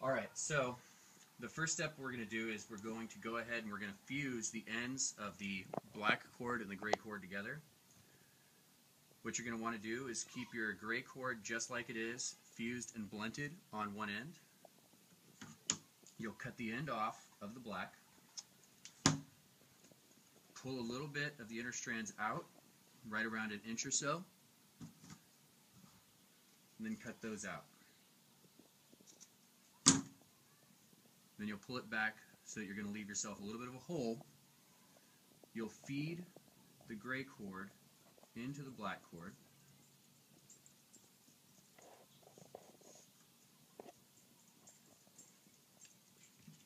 Alright, so the first step we're going to do is we're going to go ahead and we're going to fuse the ends of the black cord and the gray cord together. What you're going to want to do is keep your gray cord just like it is, fused and blunted on one end. You'll cut the end off of the black, pull a little bit of the inner strands out, right around an inch or so, and then cut those out. Then you'll pull it back so that you're going to leave yourself a little bit of a hole. You'll feed the gray cord into the black cord.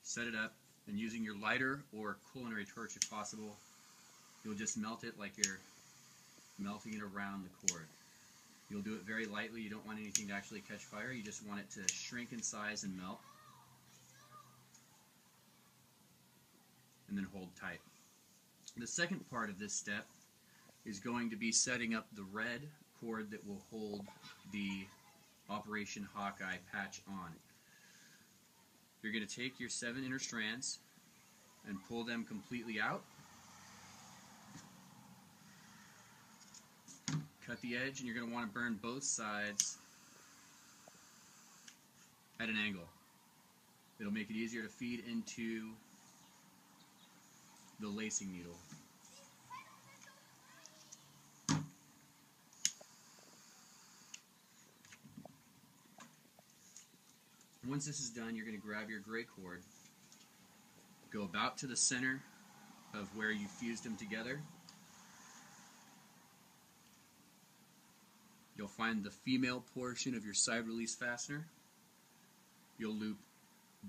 Set it up, and using your lighter or culinary torch if possible, you'll just melt it like you're melting it around the cord. You'll do it very lightly. You don't want anything to actually catch fire. You just want it to shrink in size and melt. And then hold tight. The second part of this step is going to be setting up the red cord that will hold the Operation Hawkeye patch on. You're going to take your 7 inner strands and pull them completely out. Cut the edge, and you're going to want to burn both sides at an angle. It'll make it easier to feed into the lacing needle. Once this is done, you're going to grab your gray cord, go about to the center of where you fused them together. You'll find the female portion of your side release fastener. You'll loop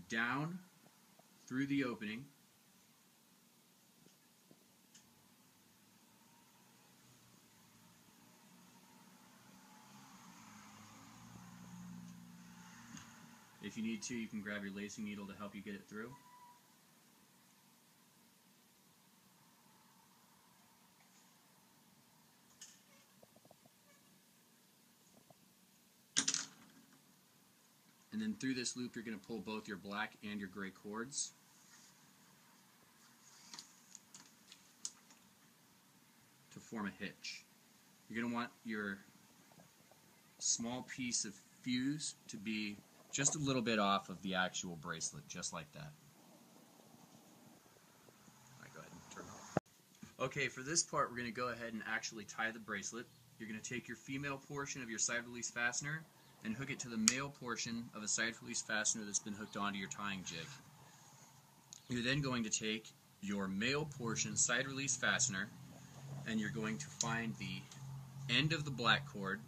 down through the opening. If you need to, you can grab your lacing needle to help you get it through. And then through this loop, you're going to pull both your black and your gray cords. To form a hitch. You're going to want your small piece of fuse to be just a little bit off of the actual bracelet, just like that. All right, go ahead and turn it off. Okay, for this part, we're going to go ahead and actually tie the bracelet. You're going to take your female portion of your side release fastener and hook it to the male portion of a side release fastener that's been hooked onto your tying jig. You're then going to take your male portion side release fastener, and you're going to find the end of the black cord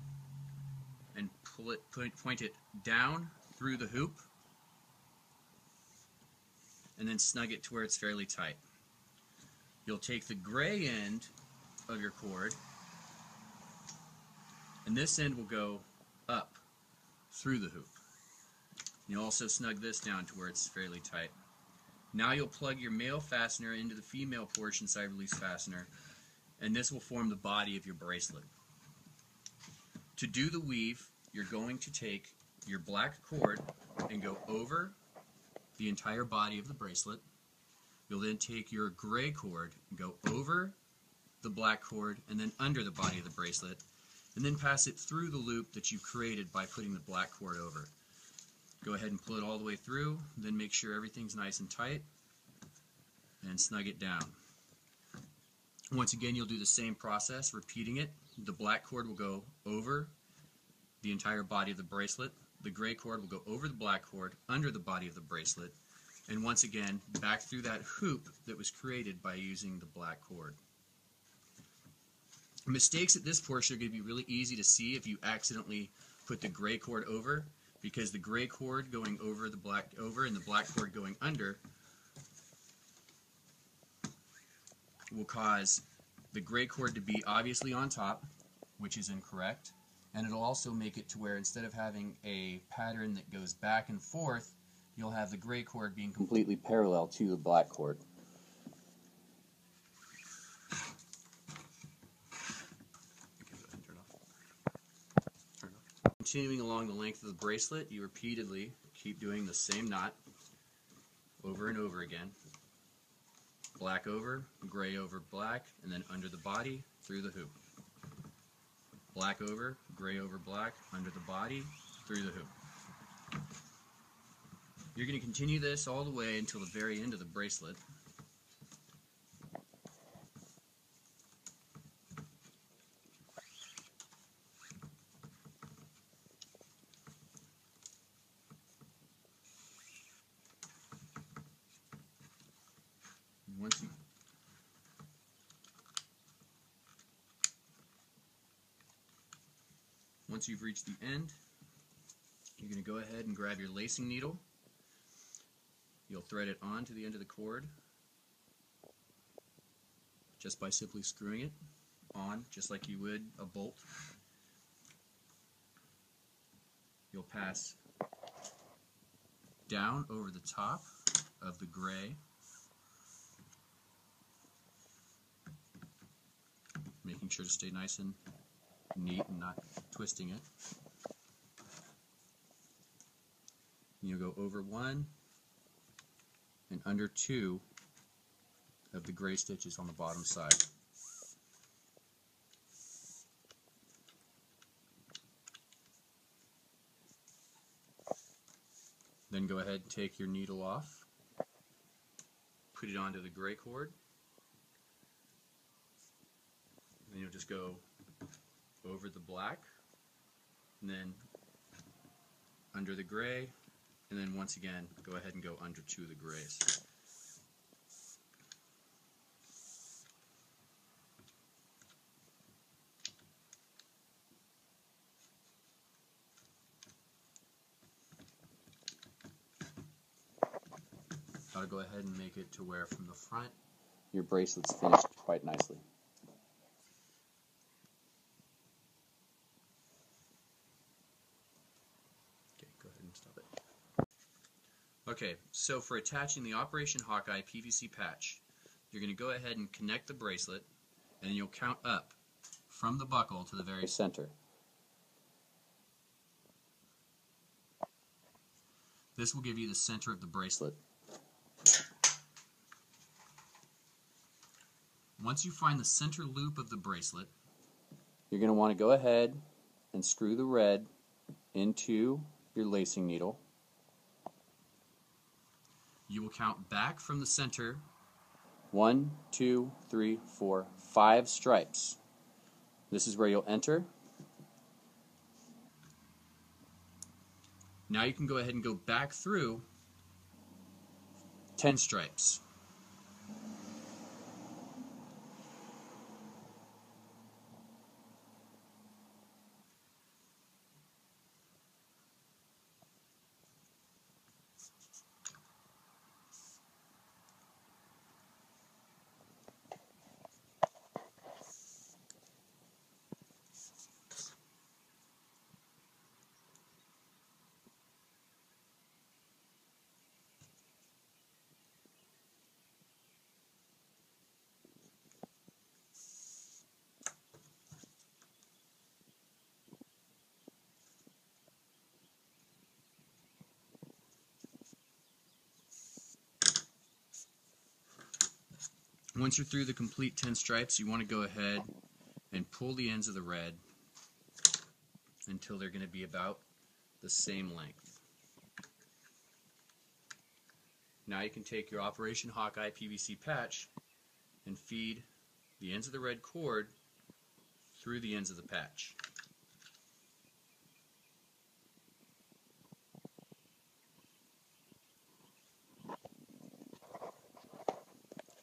and pull it, point it down through the hoop, and then snug it to where it's fairly tight. You'll take the gray end of your cord, and this end will go up through the hoop. You'll also snug this down to where it's fairly tight. Now you'll plug your male fastener into the female portion side release fastener, and this will form the body of your bracelet. To do the weave, you're going to take your black cord and go over the entire body of the bracelet. You'll then take your gray cord and go over the black cord and then under the body of the bracelet, and then pass it through the loop that you created by putting the black cord over. Go ahead and pull it all the way through, then make sure everything's nice and tight, and snug it down. Once again, you'll do the same process, repeating it. The black cord will go over the entire body of the bracelet. The gray cord will go over the black cord, under the body of the bracelet, and once again, back through that hoop that was created by using the black cord. Mistakes at this portion are going to be really easy to see if you accidentally put the gray cord over, because the gray cord going over the black and the black cord going under will cause the gray cord to be obviously on top, which is incorrect, and it'll also make it to where instead of having a pattern that goes back and forth, you'll have the gray cord being completely parallel to the black cord. continuing along the length of the bracelet, you repeatedly keep doing the same knot over and over again. Black over, gray over black, and then under the body, through the hoop. Black over, gray over black, under the body, through the hoop. You're going to continue this all the way until the very end of the bracelet. Once you've reached the end, you're going to go ahead and grab your lacing needle. You'll thread it onto the end of the cord just by simply screwing it on, just like you would a bolt. You'll pass down over the top of the gray, making sure to stay nice and neat and not twisting it. You'll go over one and under two of the gray stitches on the bottom side. Then go ahead and take your needle off, put it onto the gray cord, and then you'll just go over the black, and then under the gray, and then once again go ahead and go under two of the grays. I'll go ahead and make it to where from the front your bracelet's finished quite nicely. Stop it. Okay, so for attaching the Operation Hawkeye PVC patch, you're going to go ahead and connect the bracelet, and then you'll count up from the buckle to the very center. This will give you the center of the bracelet. Once you find the center loop of the bracelet, you're going to want to go ahead and screw the red into your lacing needle. You will count back from the center 1, 2, 3, 4, 5 stripes. This is where you'll enter. Now you can go ahead and go back through 10 stripes. Once you're through the complete 10 stripes, you want to go ahead and pull the ends of the red until they're going to be about the same length. Now you can take your Operation Hawkeye PVC patch and feed the ends of the red cord through the ends of the patch.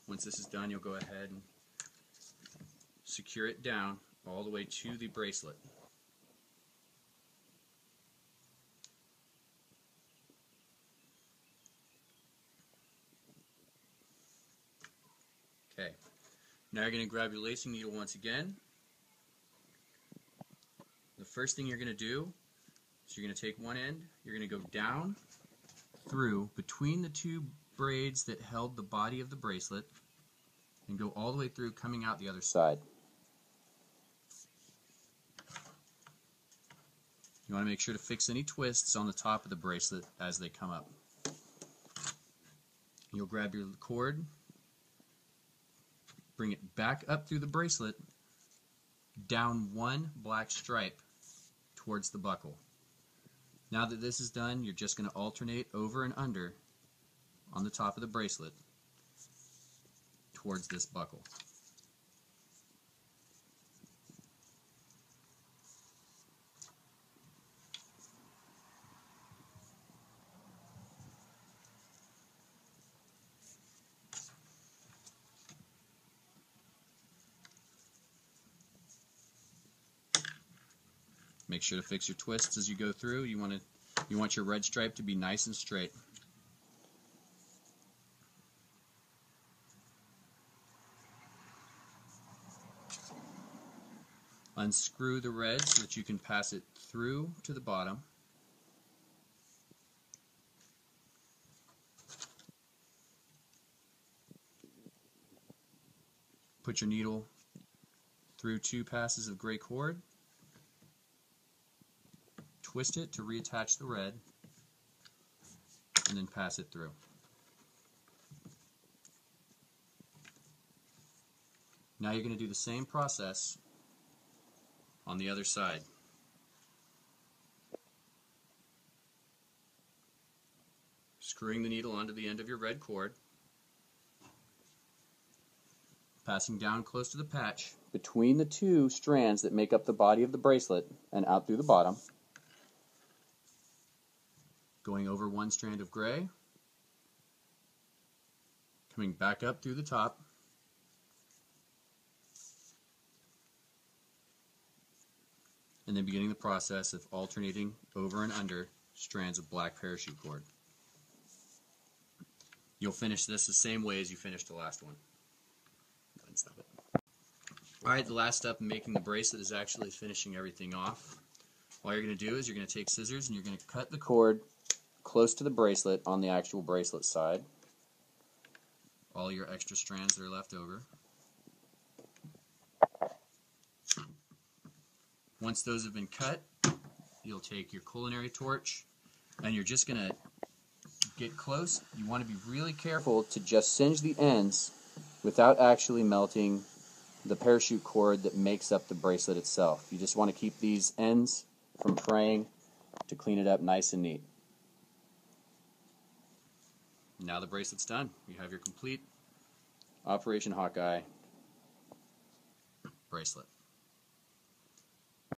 Once this is done, you'll go ahead and secure it down all the way to the bracelet. Okay, now you're going to grab your lacing needle once again. The first thing you're going to do is you're going to take one end, you're going to go down through between the two braids that held the body of the bracelet and go all the way through, coming out the other side. You want to make sure to fix any twists on the top of the bracelet as they come up. You'll grab your cord, bring it back up through the bracelet, down one black stripe towards the buckle. Now that this is done, you're just going to alternate over and under on the top of the bracelet towards this buckle. Make sure to fix your twists as you go through. You want your red stripe to be nice and straight. Unscrew the red so that you can pass it through to the bottom. Put your needle through 2 passes of gray cord. Twist it to reattach the red, and then pass it through. Now you're going to do the same process on the other side. Screwing the needle onto the end of your red cord, passing down close to the patch between the 2 strands that make up the body of the bracelet and out through the bottom. Going over 1 strand of gray, coming back up through the top, and then beginning the process of alternating over and under strands of black parachute cord. You'll finish this the same way as you finished the last one. Go ahead and stop it. Alright, the last step in making the bracelet is actually finishing everything off. All you're going to do is you're going to take scissors and you're going to cut the cord close to the bracelet on the actual bracelet side. All your extra strands that are left over. Once those have been cut, you'll take your culinary torch and you're just going to get close. You want to be really careful to just singe the ends without actually melting the parachute cord that makes up the bracelet itself. You just want to keep these ends from fraying to clean it up nice and neat. Now the bracelet's done. You have your complete Operation Hawkeye bracelet.